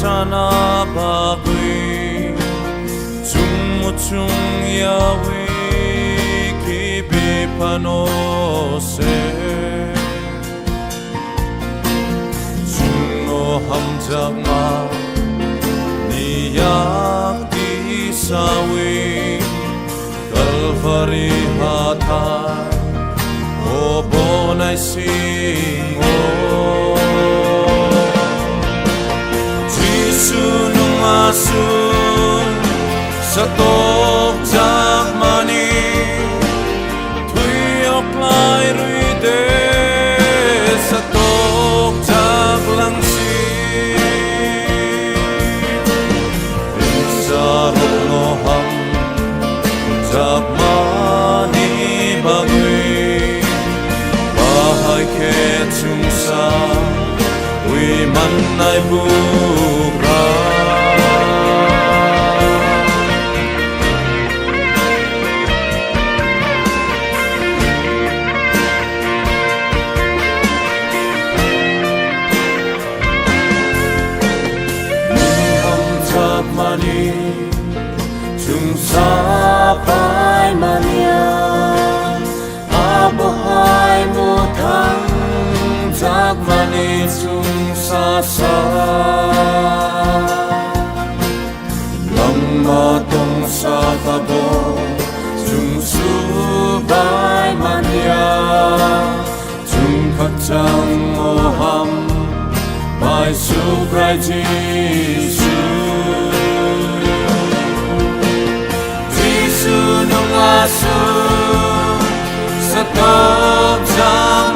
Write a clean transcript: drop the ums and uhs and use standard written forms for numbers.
Sana bagay Jumuchung Yahweh Kibi panose Jungo hamjak ma Niyak isawi Kalvari hatay Obonay singo Sunung asun sa tokjak mani Tuyok lai ruide sa tokjak langsi Insarok noham jak mani bagay Bahay kechungsa Ui manay bugra Hamjak mani Jungsa pai mania Abohai mutang Jak mani sasa Lama tong sa tabo Jung subay mania Jung kacang moham Mai subray Jisu Jisu nung asu Sa top jang